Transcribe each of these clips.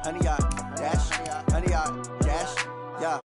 100 yard dash, 100 yard dash, yeah.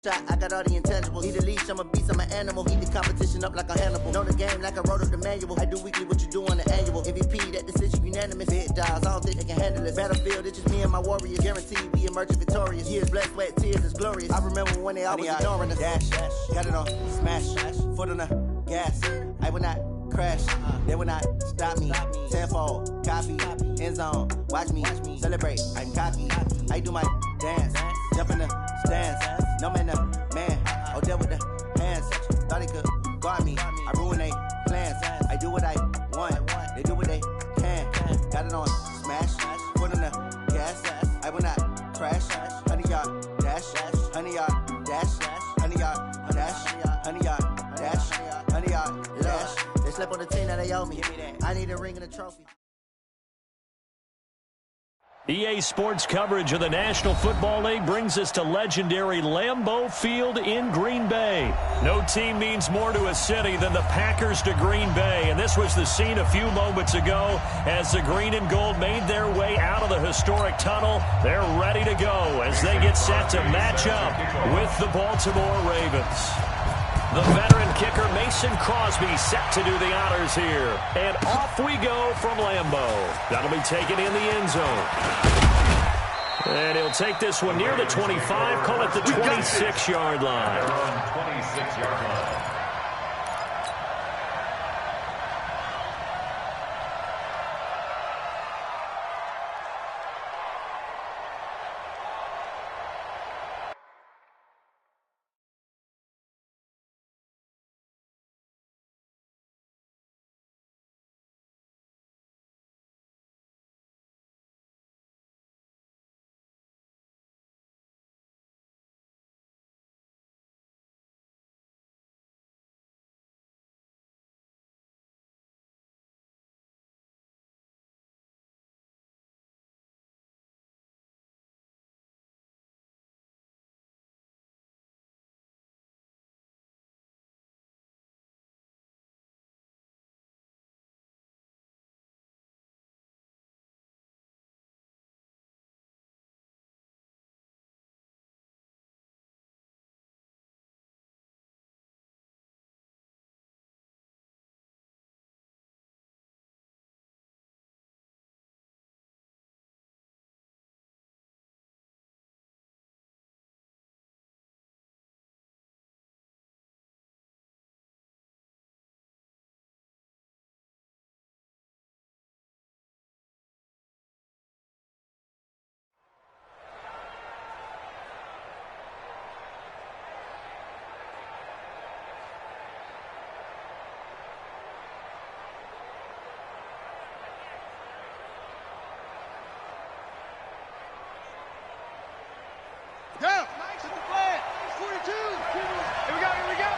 I got all the intangibles. Need a leash, I'm a beast, I'm an animal. Eat the competition up like a Hannibal. Know the game like I wrote up the manual. I do weekly what you do on the annual. MVP, that decision unanimous. Big dials, I don't think they can handle it. Battlefield, it's just me and my warriors. Guaranteed we emerge victorious. Years, blood, sweat, tears, it's glorious. I remember when they always ignoring us. Dash, got it on, smash, foot on the gas. I will not crash, they will not stop me. Tenfold, copy, end zone, watch me celebrate. I'm cocky, I do my dance, jump in the stands. No man, man, oh, deal with the hands. Thought he could guard me. I ruin they plans. I do what I want. They do what they can. Got it on smash. Foot on the gas. I will not crash. 100 yard dash. 100 yard dash. 100 yard dash. 100 yard dash. 100 yard dash. They slept on the team that they owe me. I need a ring and a trophy. EA Sports coverage of the National Football League brings us to legendary Lambeau Field in Green Bay. No team means more to a city than the Packers to Green Bay, and this was the scene a few moments ago as the green and gold made their way out of the historic tunnel. They're ready to go as they get set to match up with the Baltimore Ravens. The veteran kicker Mason Crosby set to do the honors here. And off we go from Lambeau. That'll be taken in the end zone. And he'll take this one near the 25, call it the 26-yard line. 26-yard line. Go! Set the flag! 42! Here we go, here we go!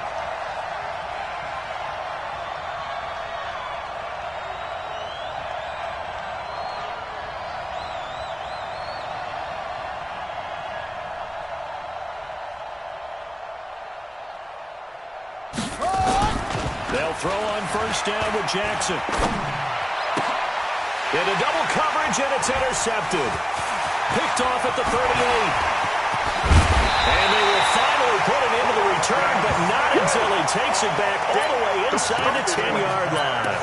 They'll throw on first down with Jackson. Into double coverage, and it's intercepted. Picked off at the 38. And they will finally put it into the return, but not until he takes it back all the way inside the 10-yard line.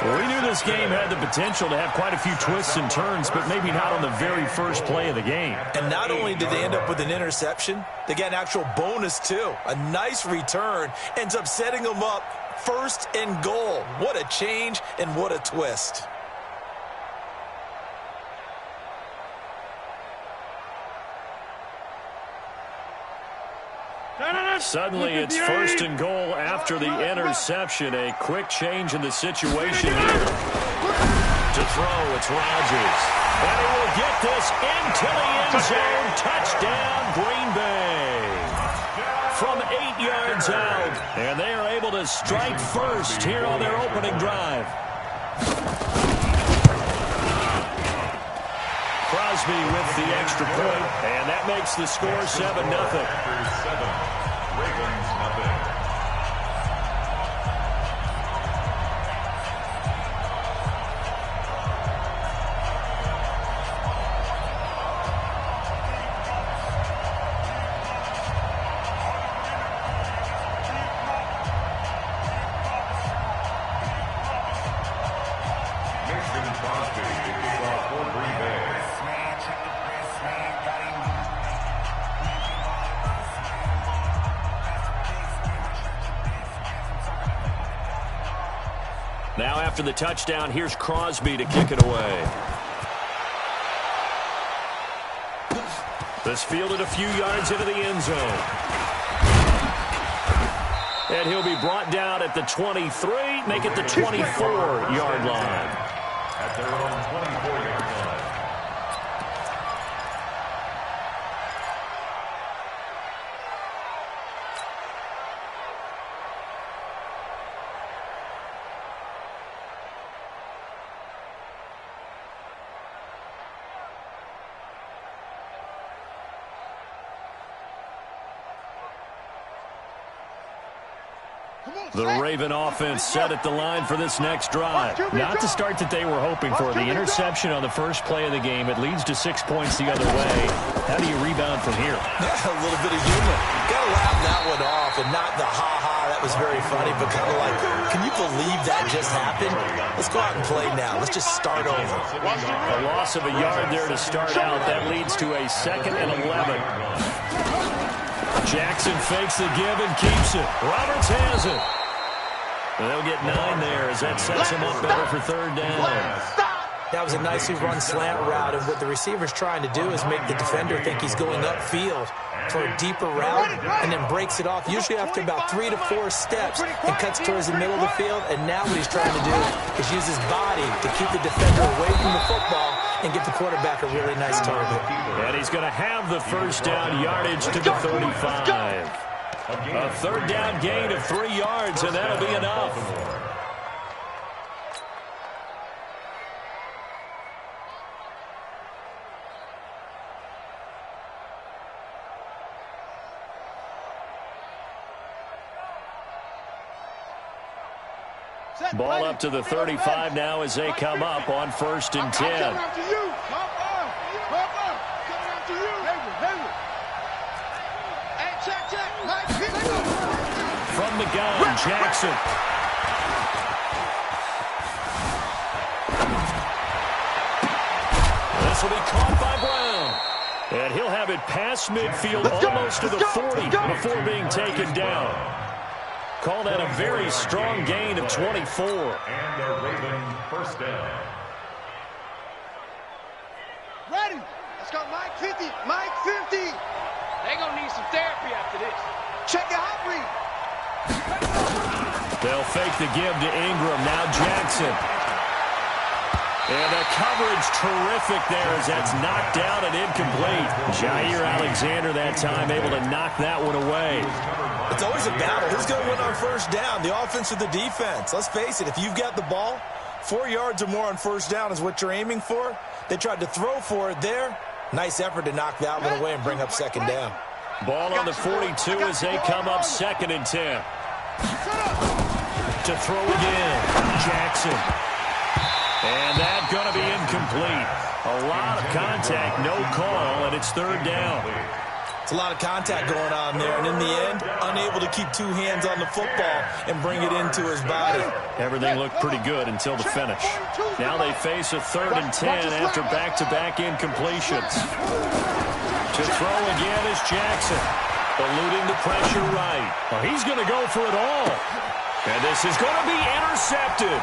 Well, we knew this game had the potential to have quite a few twists and turns, but maybe not on the very first play of the game. And not only did they end up with an interception, they got an actual bonus, too. A nice return ends up setting them up first and goal. What a change and what a twist. Suddenly it's first and goal after the interception. A quick change in the situation here. To throw, it's Rodgers. And he will get this into the end zone. Touchdown, Green Bay. From 8 yards out. And they are able to strike first here on their opening drive. Crosby with the extra point, and that makes the score 7-0. Now after the touchdown, here's Crosby to kick it away. This fielded a few yards into the end zone. And he'll be brought down at the 23, make it the 24-yard line. At their own 24-yard line. The Raven offense set at the line for this next drive. Not the start that they were hoping for. The interception on the first play of the game. It leads to 6 points the other way. How do you rebound from here? Yeah, a little bit of humor. Got to laugh that one off and not the ha-ha. That was very funny, but kind of like, can you believe that just happened? Let's go out and play now. Let's just start over. A loss of a yard there to start out. That leads to a 2nd and 11. Jackson fakes the give and keeps it. Roberts has it. They'll get 9 there as that sets him up better for 3rd down. That was a nicely run slant route, and what the receiver's trying to do is make the defender think he's going upfield for a deeper route and then breaks it off, usually after about 3 to 4 steps, and cuts towards the middle of the field. And now what he's trying to do is use his body to keep the defender away from the football and give the quarterback a really nice target. And he's going to have the 1st down yardage to the 35. A 3rd down gain of 3 yards, and that'll be enough. Ball up to the 35 now as they come up on 1st and 10. From the gun, Jackson. This will be caught by Brown. And he'll have it past midfield almost to the 40 before being taken down. Call that a very strong gain of 24. And the Ravens 1st down. Ready. Let's go, Mike 50. Mike 50. They're going to need some therapy after this. Check the hot read. They'll fake the give to Ingram. Now Jackson. And the coverage terrific there as that's knocked down and incomplete. Jair Alexander that time able to knock that one away. It's always a battle. Who's going to win on 1st down, the offense or the defense? Let's face it, if you've got the ball, 4 yards or more on 1st down is what you're aiming for. They tried to throw for it there. Nice effort to knock that one away and bring up 2nd down. Ball on the 42 as they come up 2nd and 10. To throw again, Jackson. And that's going to be incomplete. A lot of contact, no call, and it's 3rd down. It's a lot of contact going on there, and in the end, unable to keep 2 hands on the football and bring it into his body. Everything looked pretty good until the finish. Now they face a 3rd and 10 after back-to-back incompletions. To throw again is Jackson, eluding the pressure right. Well, he's going to go for it all. And this is going to be intercepted.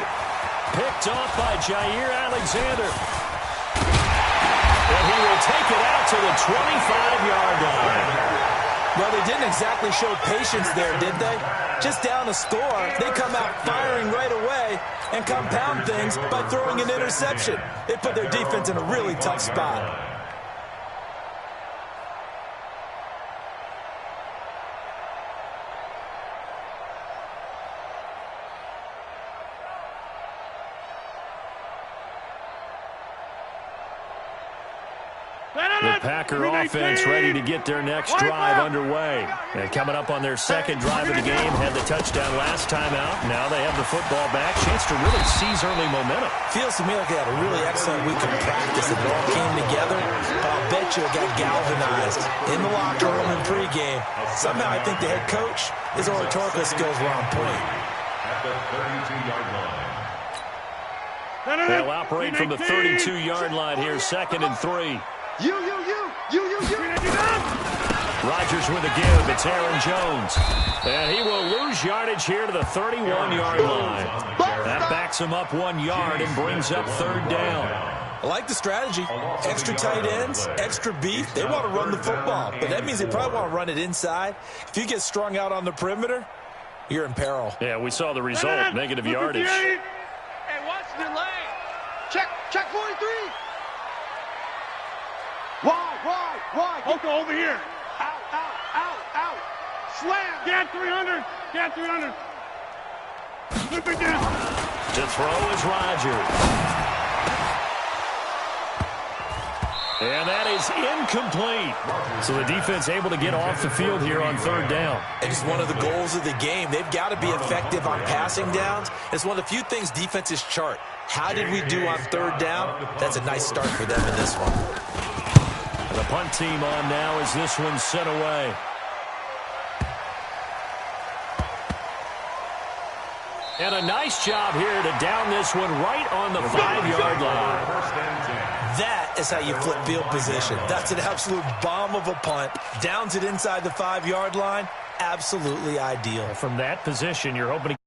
Picked off by Jair Alexander. And he will take it out to the 25-yard line. Well, they didn't exactly show patience there, did they? Just down a score, they come out firing right away and compound things by throwing an interception. They put their defense in a really tough spot. The Packer offense ready to get their next drive underway. And coming up on their 2nd drive of the game, had the touchdown last time out. Now they have the football back. Chance to really seize early momentum. Feels to me like they had a really excellent week of practice. It all came together. But I'll bet you it got galvanized in the locker room and pregame. Somehow I think the head coach, his oratorical skills were on point. At the 32-yard line. They'll operate from the 32-yard line here, 2nd and 3. Rodgers with a give. It's Aaron Jones. And he will lose yardage here to the 31-yard line. That backs him up 1 yard and brings up third down. I like the strategy. Extra tight ends, extra beef. They want to run the football, but that means they probably want to run it inside. If you get strung out on the perimeter, you're in peril. Yeah, we saw the result, negative yardage. Hey, watch the lane. Check 43. Wide. Okay, over here. Out. Slam. Get 300. Flip it down. To throw is Rodgers. And that is incomplete. So the defense able to get off the field here on third down. It's one of the goals of the game. They've got to be effective on passing downs. It's one of the few things defenses chart. How did we do on third down? That's a nice start for them in this one. The punt team on now as this one's sent away. And a nice job here to down this one right on the 5-yard line. That is how you flip field position. That's an absolute bomb of a punt. Downs it inside the 5-yard line. Absolutely ideal. From that position, you're hoping to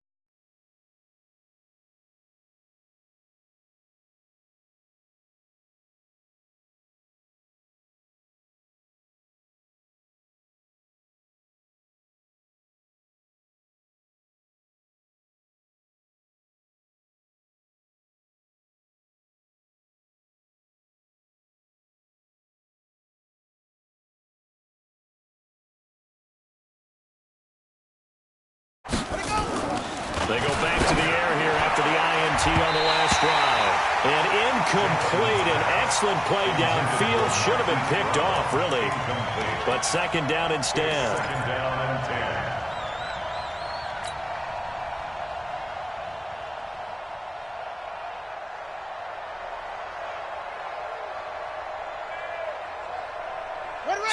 They go back to the air here after the INT on the last drive. And incomplete. An excellent play downfield. Should have been picked off, really. But second down instead.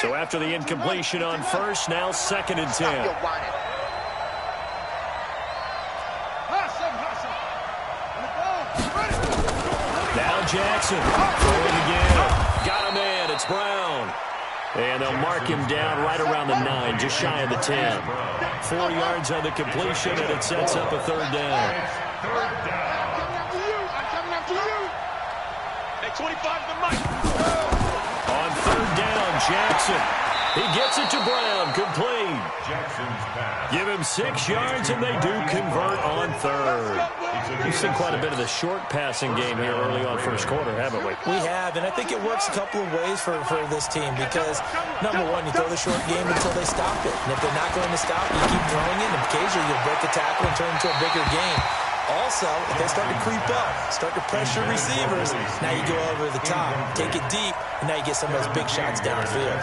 So after the incompletion on first, now second and 10. Jackson throwing again. Got him in. It's Brown. And they'll mark him down right around the 9, just shy of the 10. 4 yards on the completion, and it sets up a third down. Coming after you. Hey, 25 to Mike. On third down, Jackson. He gets it to Brown, complete. Give him 6 yards, and they do convert on third. We've seen quite a bit of the short passing game here early on first quarter, haven't we? We have, and I think it works a couple of ways for this team because, number one, you throw the short game until they stop it. And if they're not going to stop it, you keep throwing it, and occasionally you'll break a tackle and turn it into a bigger game. Also, if they start to creep up, start to pressure receivers, now you go over the top, take it deep, and now you get some of those big shots downfield.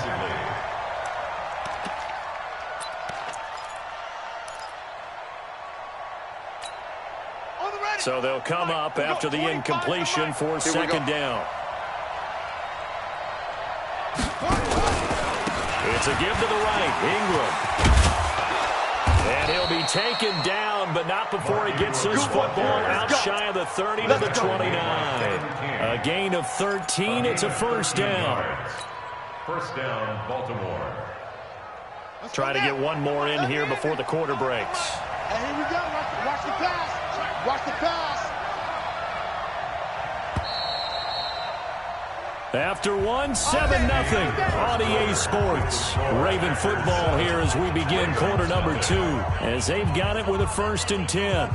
So they'll come up after the incompletion for second down. It's a give to the right, Ingram. And he'll be taken down, but not before he gets his football out shy of the 30 to the 29. A gain of 13. It's a first down. First down, Baltimore. Try to get one more in here before the quarter breaks. And here we go. Watch the pass. Watch the pass. After 1, 7-0 on EA Sports. Raven football here as we begin quarter number 2, as they've got it with a 1st and 10.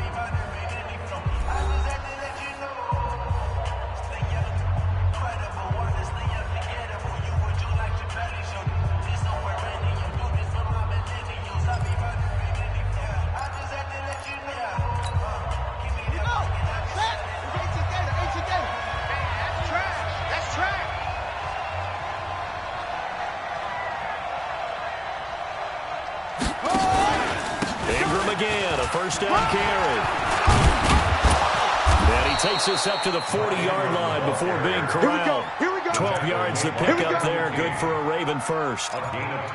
First down carry. And he takes us up to the 40-yard line before being corralled. 12 yards to pick up there. Good for a Raven first.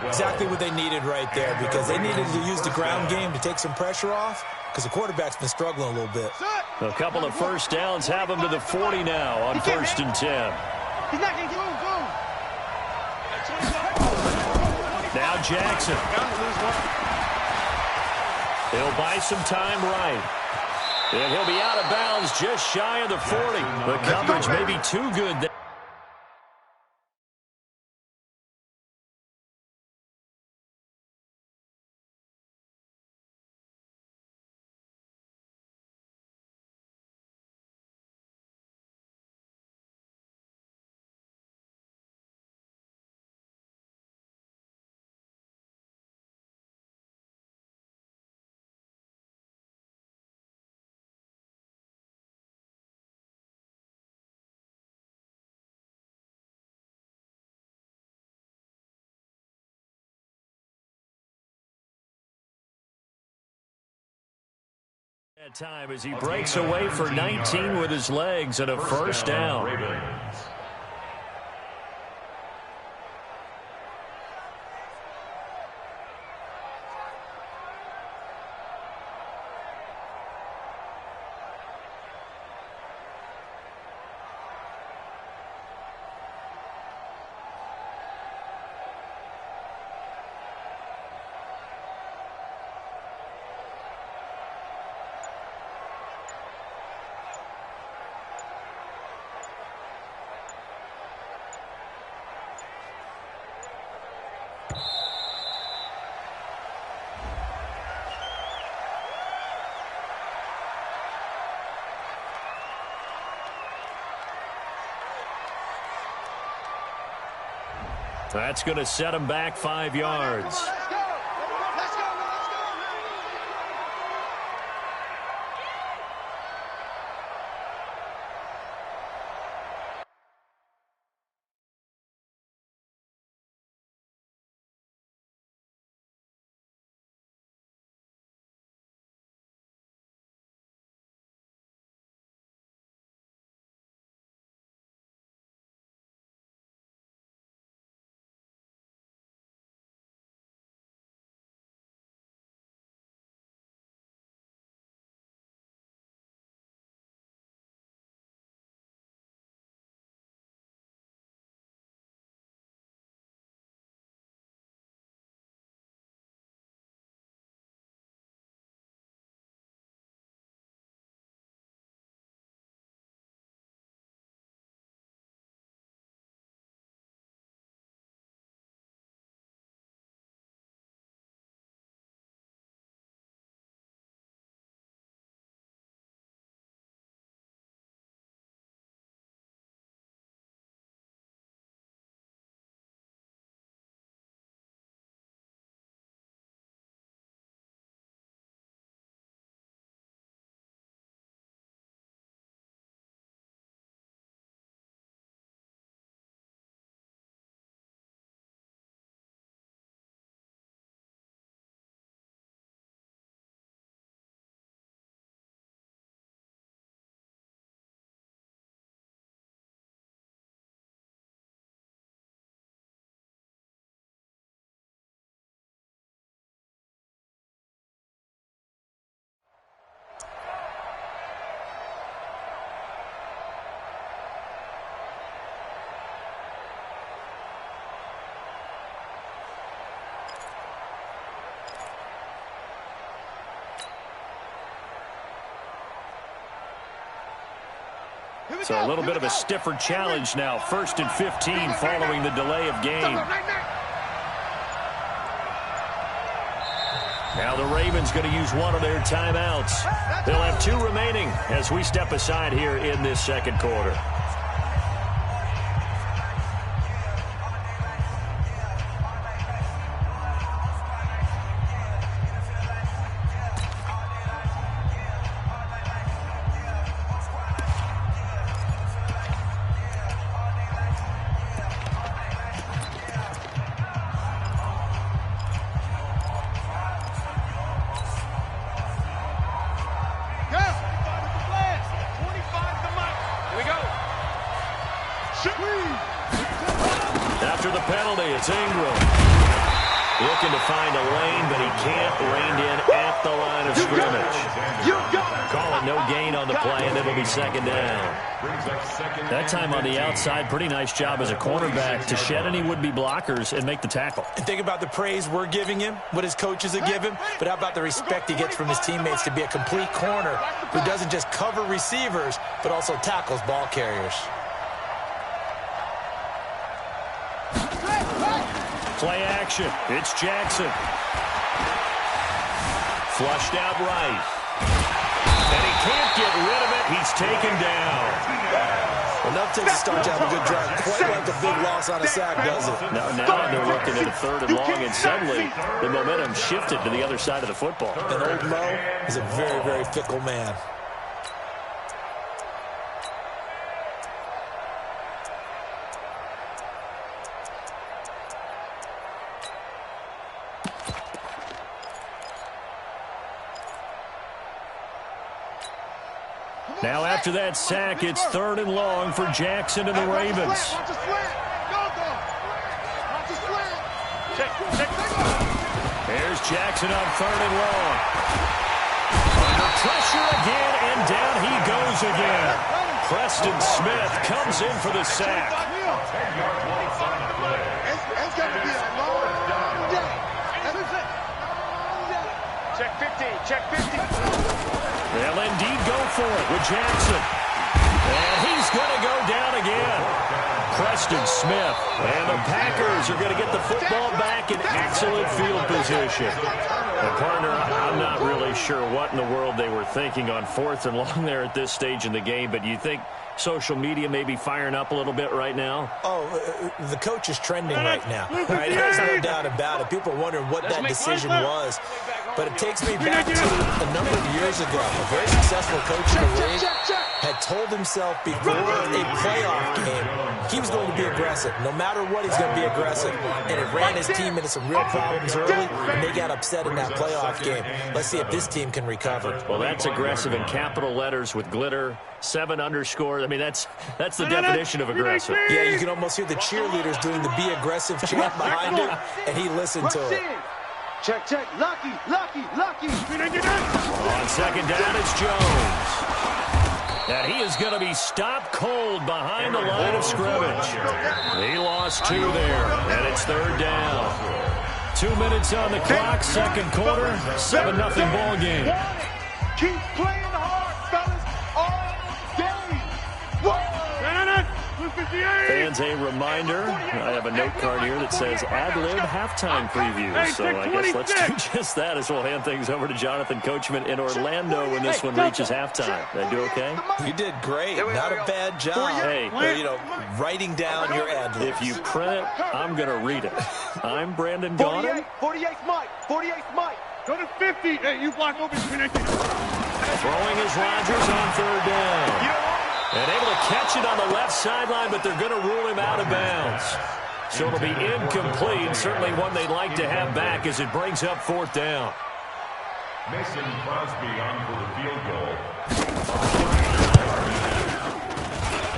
Exactly what they needed right there because they needed to use the ground game to take some pressure off because the quarterback's been struggling a little bit. A couple of first downs have him to the 40 now on 1st and 10. He's not going to go. Now Jackson. He'll buy some time right. And he'll be out of bounds just shy of the 40. The coverage may be too good there. That time as he breaks away for 19 with his legs and a first down. That's going to set him back 5 yards. So a little bit of a stiffer challenge now. 1st and 15 following the delay of game. Now the Ravens going to use one of their timeouts. They'll have 2 remaining as we step aside here in this second quarter. After the penalty, it's Ingram. Looking to find a lane, but he can't. Reined in at the line of scrimmage. Call it no gain on the play, and and it'll be second down. That time on the outside, pretty nice job as a cornerback to shed any would-be blockers and make the tackle. And think about the praise we're giving him, what his coaches are giving him, but how about the respect he gets from his teammates to be a complete corner who doesn't just cover receivers, but also tackles ball carriers. Play action. It's Jackson. Flushed out right. And he can't get rid of it. He's taken down. Enough takes a start to have a good drive. Quite like a big loss on a sack, does it? Now they're looking at a 3rd and long, and suddenly the momentum shifted to the other side of the football. And old Mo is a very, very fickle man. Now after that sack, it's 3rd and long for Jackson and the Ravens. There's Jackson on 3rd and long. Under pressure again, and down he goes again. Preston Smith comes in for the sack. It's got to be a long day. Check 15, check 15. They'll indeed go for it with Jackson. And he's going to go down again. Preston Smith. And the Packers are going to get the football back in excellent field position. And partner, I'm not really sure what in the world they were thinking on 4th and long there at this stage in the game, but you think social media may be firing up a little bit right now? Oh, the coach is trending right now. Right? There's no doubt about it. People are wondering what that decision was. But it takes me back to a number of years ago. A very successful coach in the league had told himself before a playoff game he was going to be aggressive. No matter what, he's going to be aggressive. And it ran his team into some real problems early, and they got upset in that playoff game. Let's see if this team can recover. Well, that's aggressive in capital letters with glitter, 7 underscore. I mean, that's the definition of aggressive. Yeah, you can almost hear the cheerleaders doing the be aggressive chant behind him, and he listened to it. Check, check. Lucky, lucky, lucky. On second down, it's Jones. And he is going to be stopped cold behind the line of scrimmage. He lost 2 there, and it's 3rd down. 2 minutes on the clock, second quarter, 7-0 ball game. Keep playing hard, fellas, all day. Fans, a reminder, I have a note card here that says ad-lib halftime previews. So I guess let's do just that as we'll hand things over to Jonathan Coachman in Orlando when this one reaches halftime. Did I do okay? You did great. Not a bad job. Hey, writing down your ad-libs. If you print it, I'm going to read it. I'm Brandon Gaudin. 48th Mike. 48th Mike. Go to 50. Hey, you block open. Throwing is Rodgers on 3rd down. And able to catch it on the left sideline, but they're going to rule him out of bounds. So it'll be incomplete. Certainly one they'd like to have back as it brings up 4th down. Mason Crosby on for the field goal.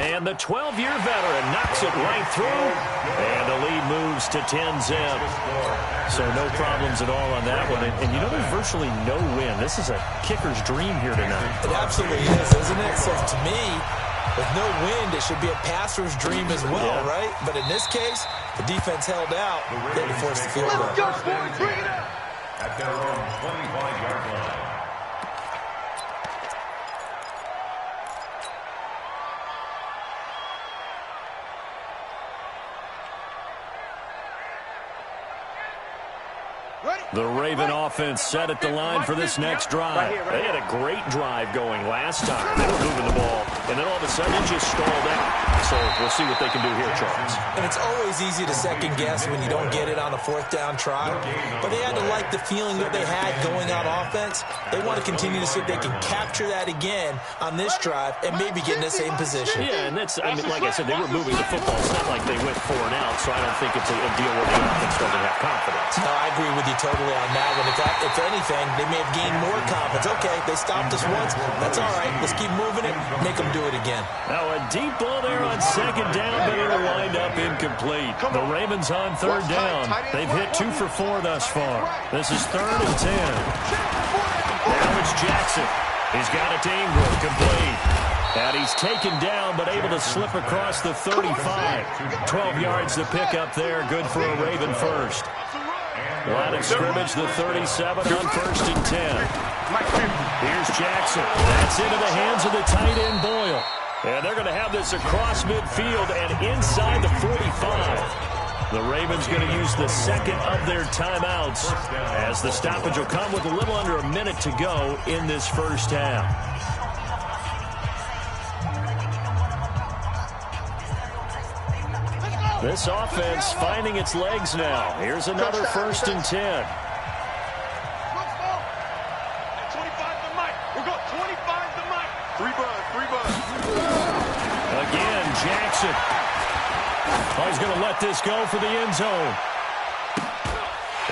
And the 12-year veteran knocks it right through. And the lead moves to 10-zip. So no problems at all on that one. And you know there's virtually no win. This is a kicker's dream here tonight. It absolutely is, isn't it? So to me, with no wind, it should be a passer's dream as well, right? But in this case, the defense held out. They had to force the field goal. Let's go, boys. Bring it up. At their own 25-yard line. The Raven offense set at the line for this next drive. They had a great drive going last time. They were moving the ball, and then all of a sudden it just stalled out. So we'll see what they can do here, Charles. And it's always easy to second guess when you don't get it on a 4th down try. But they had to like the feeling that they had going on offense. They want to continue to see if they can capture that again on this drive and maybe get in the same position. Yeah, and that's, I mean, like I said, they were moving the football. It's not like they went 4 and out, so I don't think it's a deal where the offense doesn't have confidence. No, I agree with you totally on that one. If anything, they may have gained more confidence. Okay, they stopped us once. That's all right. Let's keep moving it. Make them do it again. Now a deep ball there on second down, but it'll wind up incomplete. The Ravens on 3rd down. They've hit 2 for 4 thus far. This is 3rd and 10. Now it's Jackson. He's got it to Ingram, complete. And he's taken down, but able to slip across the 35. 12 yards to pick up there. Good for a Raven first. Line of scrimmage, the 37 on 1st and 10. Here's Jackson. That's into the hands of the tight end, Boyle. And they're going to have this across midfield and inside the 45. The Ravens going to use the second of their timeouts as the stoppage will come with a little under a minute to go in this first half. This offense finding its legs now. Here's another 1st and 10. 25 to Mike. We're going 25 to Mike. 3 bucks. Again, Jackson. Oh, he's going to let this go for the end zone.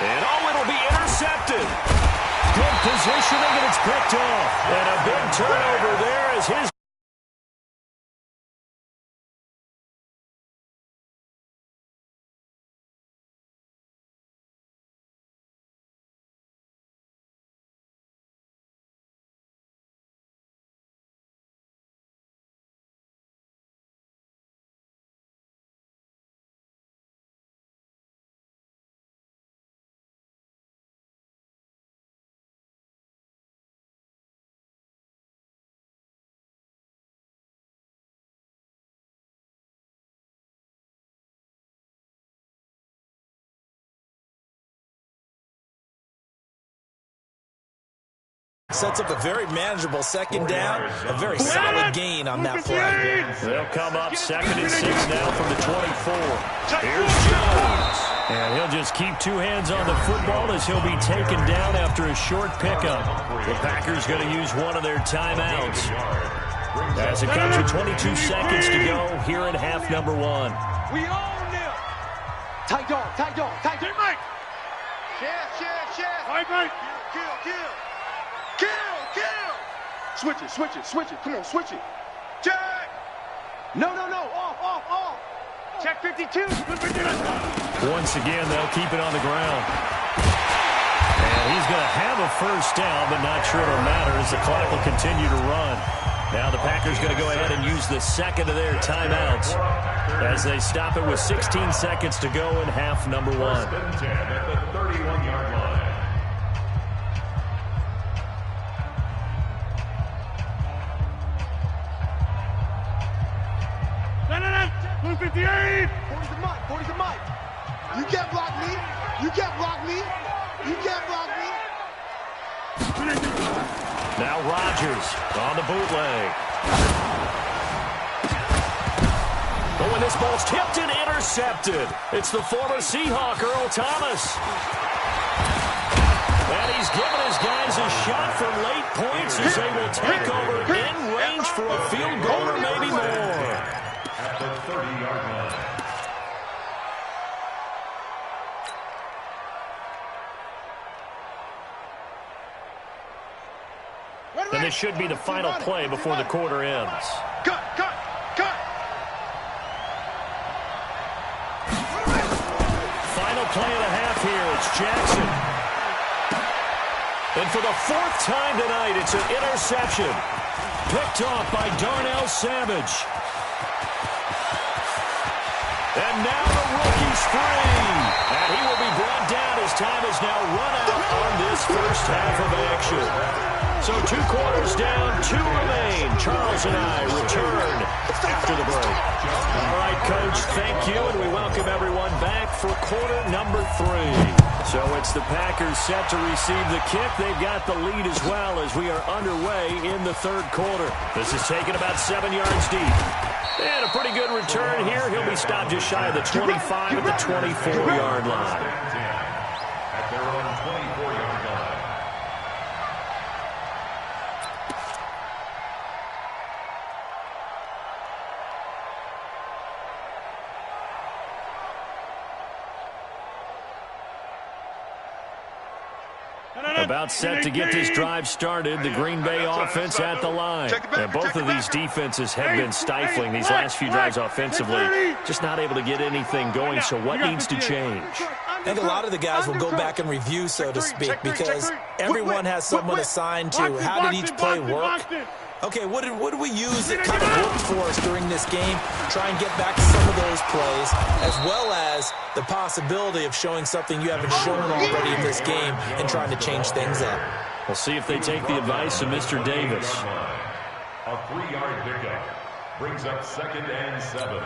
And it'll be intercepted. Good positioning, and it's picked off. And a big turnover there as his sets up a very manageable second down, a very solid gain on that play. They'll come up 2nd and 6 now from the 24. Here's Jones. And he'll just keep 2 hands on the football as he'll be taken down after a short pickup. The Packers going to use one of their timeouts as it comes with 22 seconds to go here in half number 1. We own them. Tight dog. Mike. Chef. Mike. Kill. Switch it. Come on, switch it. Jack. No. Off. Check 52. Once again, they'll keep it on the ground. And he's going to have a first down, but not sure it'll matter as the clock will continue to run. Now the Packers going to go ahead and use the second of their timeouts as they stop it with 16 seconds to go in half number 1. 1st and 10 at the 31-yard line. No. 58. 40 to Mike. You can't block me. Now Rodgers on the bootleg. Oh, and this ball's tipped and intercepted. It's the former Seahawk, Earl Thomas. And he's given his guys a shot for late points as they will take over in range for a field goal or maybe more. At the 30-yard line. And this should be the final play before the quarter ends. Cut. Final play of the half here. It's Jackson. And for the 4th time tonight, it's an interception. Picked off by Darnell Savage. And now the rookie's free. And he will be brought down as time is now run out on this first half of action. So 2 quarters down, 2 remain. Charles and I return after the break. All right, Coach, thank you, and we welcome everyone back for quarter number 3. So it's the Packers set to receive the kick. They've got the lead as well as we are underway in the 3rd quarter. This is taken about 7 yards deep. And a pretty good return here. He'll be stopped just shy of the 25 at the 24-yard line. At their own 24-yard line. About set to get this drive started. The Green Bay offense at the line. And both of these defenses have been stifling these last few drives offensively. Just not able to get anything going, so what needs to change? I think a lot of the guys will go back and review, so to speak, because everyone has someone assigned to how did each play work. Okay, what did we use that kind of worked for us during this game? Try and get back to some of those plays, as well as the possibility of showing something you haven't shown already in this game and trying to change things up. We'll see if they take the advice of Mr. Davis. A 3-yard pickup brings up 2nd and 7.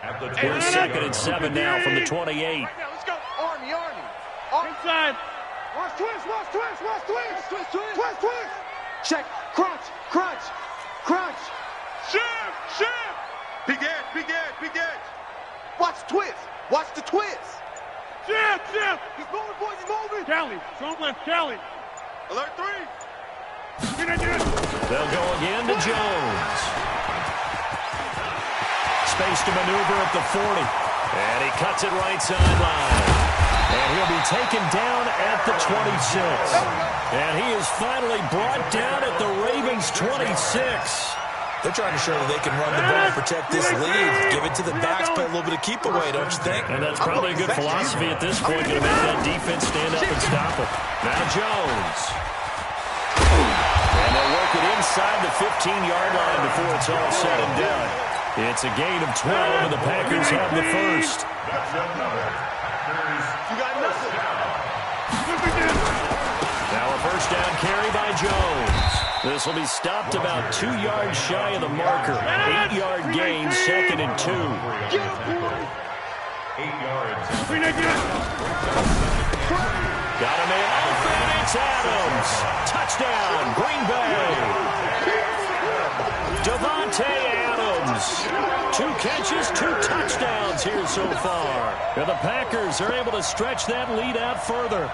At the We're 2nd and 7 now from the 28. Right now, let's go. Army. Inside. Watch twist. Check. Crunch. Shift. Big edge. Watch twist. Watch the twist. Shift. He's moving, boys. He's moving. Cali. Strong left. Cali. Alert 3. They'll go again to Jones. Space to maneuver at the 40. And he cuts it right sideline. And he'll be taken down at the 26. And he is finally brought down at the Ravens' 26. They're trying to show that they can run the ball and protect this lead. Give it to the backs, play a little bit of keep away, don't you think? And that's probably a good philosophy at this point, going to make that defense stand up and stop it. Now Jones. And they'll work it inside the 15-yard line before it's all said and done. It's a gain of 12, and the Packers have the first. Now a first down carry by Jones. This will be stopped about 2 yards shy of the marker. 8-yard gain, 2nd and 2. 8 yards. Got a man open, it's Adams. Touchdown, Green Bay. Devontae Adams. 2 catches, 2 touchdowns here so far. And the Packers are able to stretch that lead out further.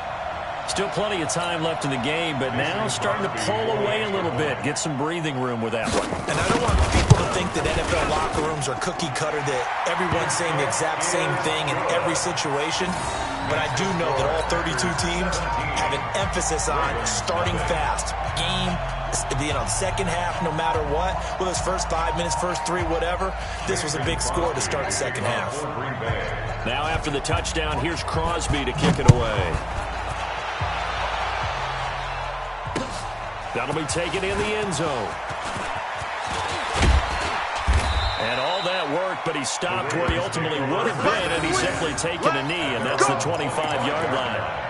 Still plenty of time left in the game, but now starting to pull away a little bit, get some breathing room with that one. And I don't want people to think that NFL locker rooms are cookie cutter, that everyone's saying the exact same thing in every situation. But I do know that all 32 teams have an emphasis on starting fast. Game, the second half, no matter what, whether it's first 5 minutes, first 3, whatever, this was a big score to start the second half. Now after the touchdown, here's Crosby to kick it away. That'll be taken in the end zone. And all that worked, but he stopped where he ultimately would have been, and he's simply taken a knee, and that's the 25-yard line.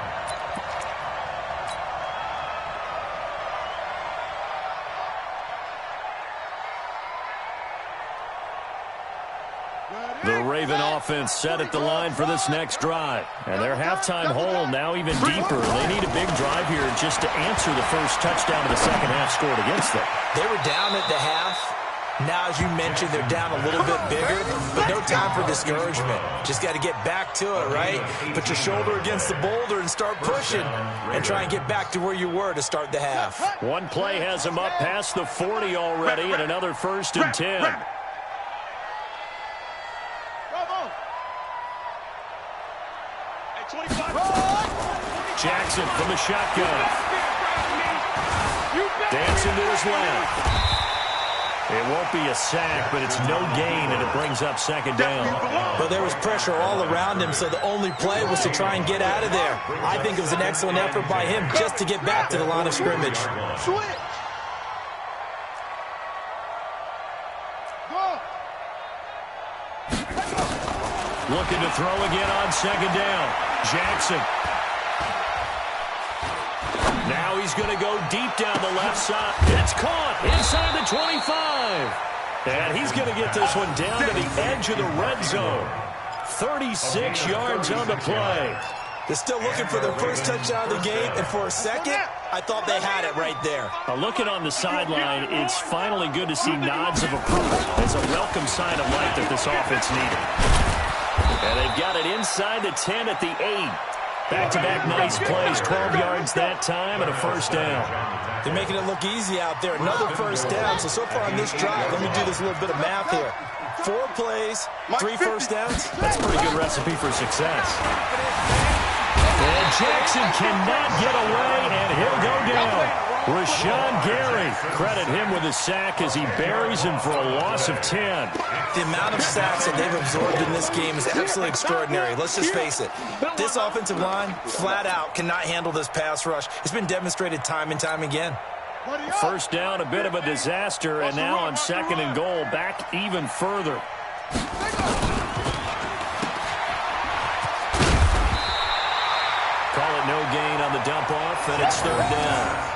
The Raven offense set at the line for this next drive. And their halftime hole now even deeper. They need a big drive here just to answer the first touchdown of the second half scored against them. They were down at the half. Now, as you mentioned, they're down a little bit bigger, but no time for discouragement. Just got to get back to it, right? Put your shoulder against the boulder and start pushing and try and get back to where you were to start the half. One play has them up past the 40 already, and another 1st and 10. Jackson from the shotgun. Dancing to his left. It won't be a sack, but it's no gain, and it brings up 2nd down. But there was pressure all around him, so the only play was to try and get out of there. I think it was an excellent effort by him just to get back to the line of scrimmage. Looking to throw again on 2nd down. Jackson. Now he's going to go deep down the left side. It's caught inside the 25. And he's going to get this one down to the edge of the red zone. 36 yards on the play. They're still looking for their first touchdown of the game, and for a second, I thought they had it right there. Looking on the sideline, it's finally good to see nods of approval. It's a welcome sign of life that this offense needed. And they've got it inside the 10 at the 8. Back-to-back nice plays, 12 yards that time, and a first down. They're making it look easy out there. Another first down. So far on this drive, let me do this little bit of math here. 4 plays, 3 first downs. That's a pretty good recipe for success. And Jackson cannot get away, and he'll go down. Rashawn Gary, credit him with a sack as he buries him for a loss of 10. The amount of sacks that they've absorbed in this game is absolutely extraordinary. Let's just face it. This offensive line, flat out, cannot handle this pass rush. It's been demonstrated time and time again. First down, a bit of a disaster, and now on 2nd and goal, back even further. Call it no gain on the dump off, and it's 3rd down.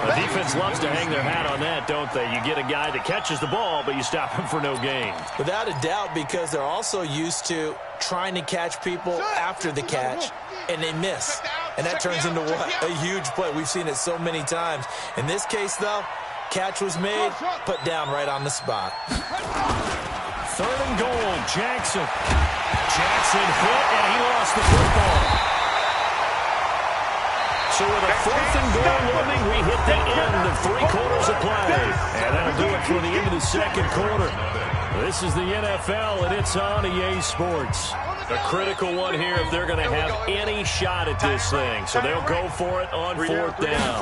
The defense loves to hang their hat on that, don't they? You get a guy that catches the ball, but you stop him for no gain. Without a doubt, because they're also used to trying to catch people after the catch, and they miss. And that turns into what? A huge play. We've seen it so many times. In this case, though, catch was made, put down right on the spot. 3rd and goal, Jackson. Jackson hit, and he lost the football. So with a 4th and goal looming, we hit the end of 3 quarters of play. And that'll do it for the end of the 2nd quarter. This is the NFL, and it's on EA Sports. A critical one here if they're going to have any shot at this thing. So they'll go for it on 4th down.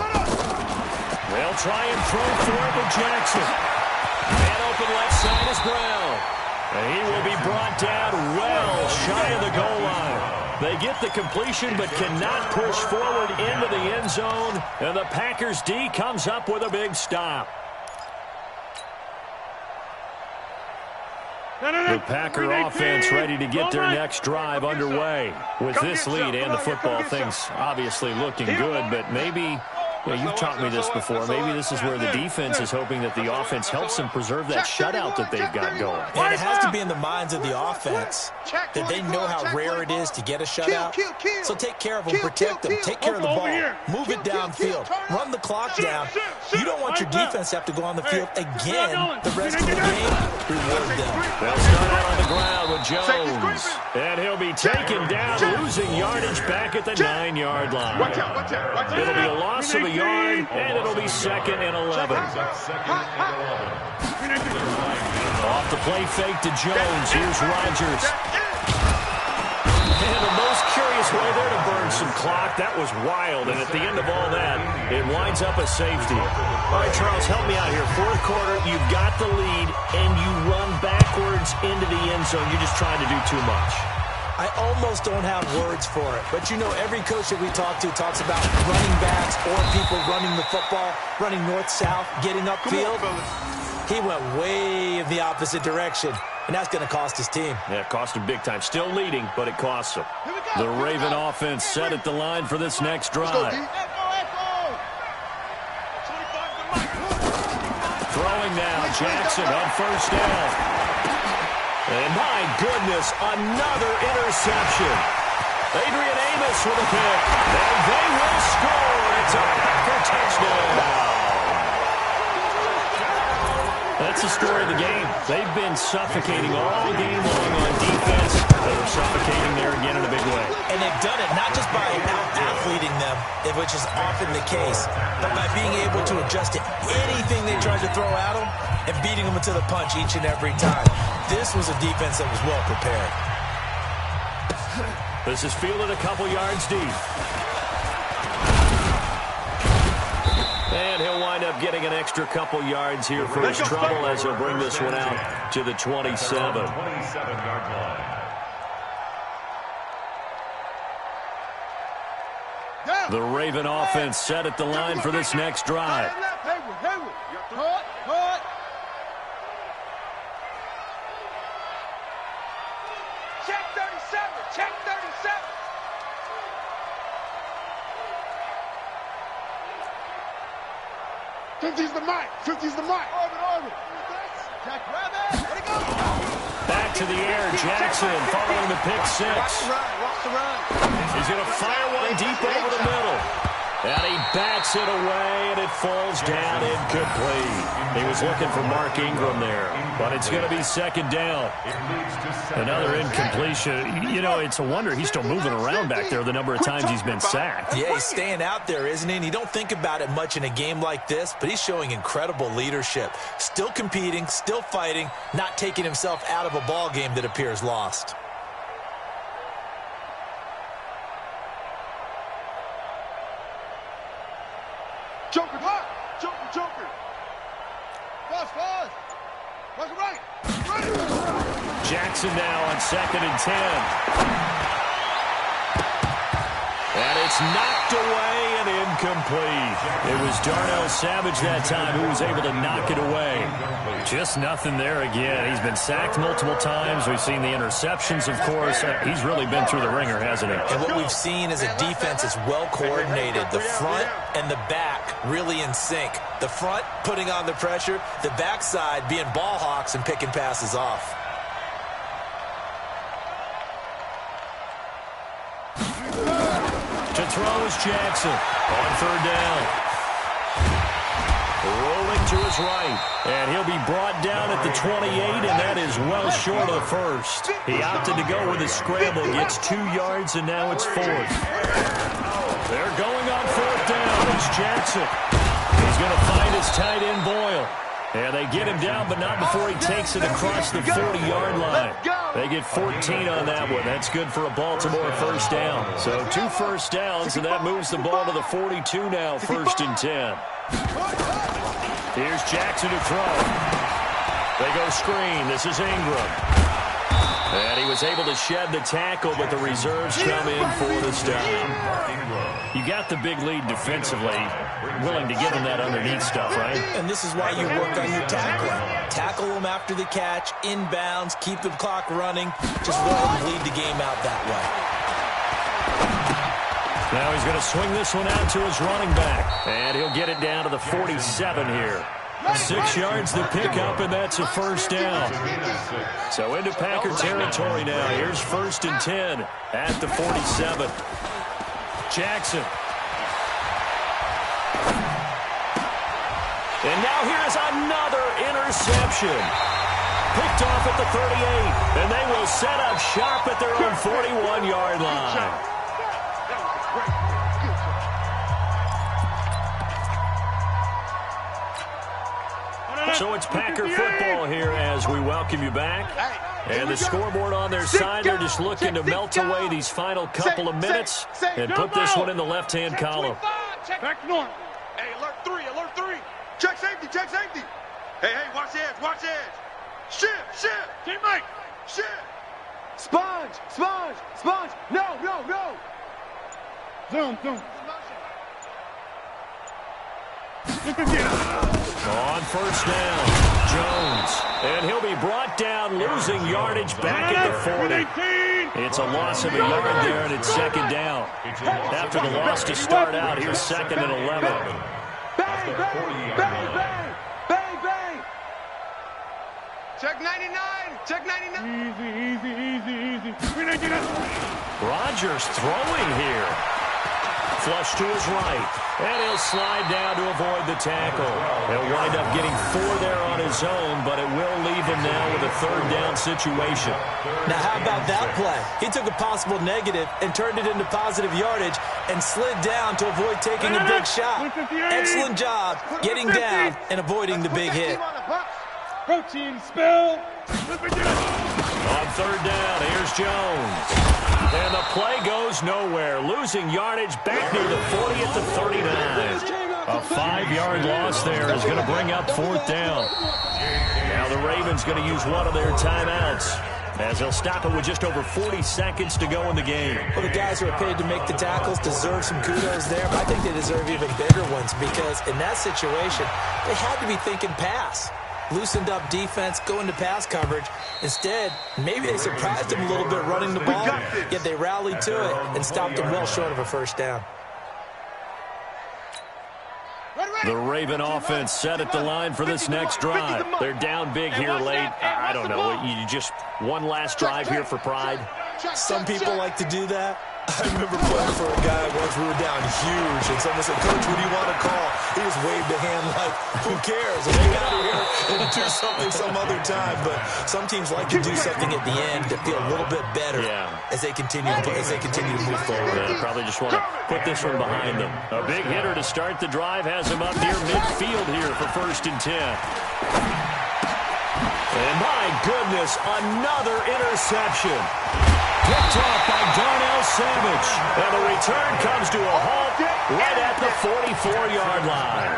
They'll try and throw for it with Jackson. And open left side is Brown. And he will be brought down well shy of the goal line. They get the completion but cannot push forward into the end zone. And the Packers D comes up with a big stop. The Packer offense ready to get their next drive underway. With this lead and the football, things obviously looking good, but maybe, you've taught me this before, maybe this is where the defense is hoping that the offense helps them preserve that shutout that they've got going. And it has to be in the minds of the offense that they know how rare it is to get a shutout. So take care of them, protect them, take care of the ball, move it downfield, run the clock down. You don't want your defense to have to go on the field again the rest of the game. Reward them. They'll start out on the ground with Jones. And he'll be taken down, losing yardage back at the 9-yard line. It'll be a loss of a yard, and it'll be 2nd and 11. Off the play fake to Jones. Here's Rodgers. And the most curious way there to burn some clock. That was wild, and at the end of all that, it winds up a safety. All right, Charles, help me out here. 4th quarter, you've got the lead, and you run backwards into the end zone. You're just trying to do too much. I almost don't have words for it. But, every coach that we talk to talks about running backs or people running the football, running north-south, getting upfield. He went way in the opposite direction, and that's going to cost his team. Yeah, it cost him big time. Still leading, but it costs him. The Raven offense set at the line for this next drive. Throwing now, Jackson on 1st down. And my goodness, another interception. Adrian Amos with a pick. And they will score. It's a Packer touchdown. That's the story of the game. They've been suffocating all game long on defense. They're suffocating there again in a big way. And they've done it not just by out-athleting them, which is often the case, but by being able to adjust to anything they tried to throw at them and beating them to the punch each and every time. This was a defense that was well prepared. This is fielded a couple yards deep. And he'll wind up getting an extra couple yards here for his trouble as he'll bring this one out to the 27. 27-yard line. The Raven offense set at the line for this next drive. Check 37. Check 37. Fifty's the mic. 50's the mic. Orbit. Jack Rabbit. Let it go. Back to the air. Jackson following the pick six. Watch the run. He's going to fire one deep over the middle. And he bats it away, and it falls down incomplete. He was looking for Mark Ingram there, but it's going to be 2nd down. Another incompletion. It's a wonder he's still moving around back there the number of times he's been sacked. Yeah, he's staying out there, isn't he? And you don't think about it much in a game like this, but he's showing incredible leadership. Still competing, still fighting, not taking himself out of a ball game that appears lost. Joker. Fast. Right. Jackson now on 2nd and 10. And it's knocked Knocked away and incomplete. It was Darnell Savage that time who was able to knock it away. Just nothing there again. He's been sacked multiple times. We've seen the interceptions, of course. He's really been through the ringer, hasn't he? And what we've seen is a defense is well coordinated. The front and the back really in sync. The front putting on the pressure, the backside being ball hawks and picking passes off. To throw is Jackson on third down. Rolling to his right, and he'll be brought down at the 28, and that is well short of the first. He opted to go with a scramble, gets 2 yards, and now it's fourth. They're going on fourth down. It's Jackson. He's going to find his tight end Boyle. And they get him down, but not before he takes it across the 40-yard line. They get 14 on that one. That's good for a Baltimore first down. So 2 first downs, and that moves the ball to the 42 now, 1st and 10. Here's Jackson to throw. They go screen. This is Ingram. And he was able to shed the tackle, but the reserves come in for the stop. You got the big lead defensively, willing to give him that underneath stuff, right? And this is why you work on your tackling. Tackle them after the catch, inbounds, keep the clock running. Just let them bleed the game out that way. Now he's going to swing this one out to his running back. And he'll get it down to the 47 here. 6 yards to pick up, and that's a first down. So into Packer territory now. Here's 1st and 10 at the 47. Jackson. And now here's another interception. Picked off at the 38, and they will set up shop at their own 41-yard line. So it's Packer football here as we welcome you back. And the scoreboard on their side, they're just looking to melt away these final couple of minutes and put this one in the left-hand column. Back to normal. Hey, alert 3, alert 3. Check safety, check safety. Hey, watch the edge, watch the edge. Shift. Teammate, shift. Sponge. No. Zoom. On first down, Jones. And he'll be brought down, losing yardage back at the 40. It's a loss of a yard there, and it's 2nd down. After the loss to start out, here's 2nd and 11. Bang. Check 99. Easy. Rodgers throwing here. Flush to his right, and he'll slide down to avoid the tackle. He'll wind up getting 4 there on his own, but it will leave him now with a 3rd down situation. Now, how about that play? He took a possible negative and turned it into positive yardage and slid down to avoid taking a big shot. Excellent job getting down and avoiding the big hit. Protein spill. On 3rd down, here's Jones. And the play goes nowhere, losing yardage back near the 40 at the 39. A 5-yard loss there is going to bring up 4th down. Now the Ravens going to use one of their timeouts, as they'll stop it with just over 40 seconds to go in the game. Well, the guys who are paid to make the tackles deserve some kudos there, but I think they deserve even bigger ones because in that situation, they had to be thinking pass. Loosened up defense, going to pass coverage. Instead, maybe they surprised him a little bit running the ball, yet they rallied to it and stopped him well short of a first down. The Raven offense set at the line for this next drive. They're down big here late. I don't know. You just one last drive here for pride? Some people like to do that. I remember playing for a guy once. We were down huge, and someone said, "Coach, what do you want to call?" He just waved a hand like, "Who cares? I'll get out of here and do something some other time." But some teams like to do something at the end to feel a little bit better as they continue to move forward. Yeah, probably just want to put this one behind them. A big hitter to start the drive has him up near midfield here for 1st and 10. And my goodness, another interception. Picked off by Darnell Savage. And the return comes to a halt right at the 44-yard line.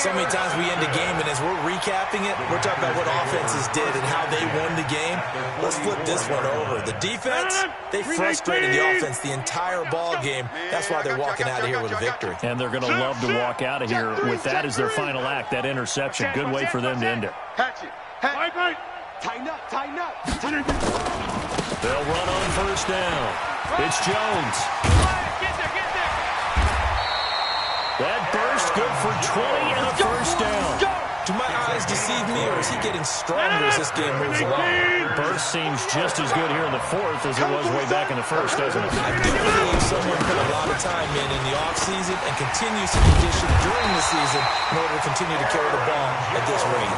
So many times we end a game, and as we're recapping it, we're talking about what offenses did and how they won the game. Let's flip this one over. The defense, they frustrated the offense the entire ball game. That's why they're walking out of here with a victory. And they're going to love to walk out of here with that as their final act, that interception. Good way for them to end it. Tighten up, tighten up. They'll run on first down. It's Jones. That burst good for 20 and a first down. Do my eyes deceive me, or is he getting stronger as this game moves along? Burst seems just as good here in the fourth as it was way back in the first, doesn't it? I do believe someone put a lot of time in the offseason and continues to condition during the season in order to continue to carry the ball at this rate.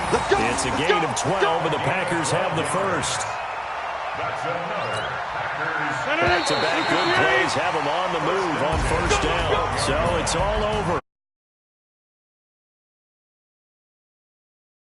It's a gain of 12, and the Packers have the first. That's another Packers. Back-to-back good plays have them on the move on first down. So it's all over.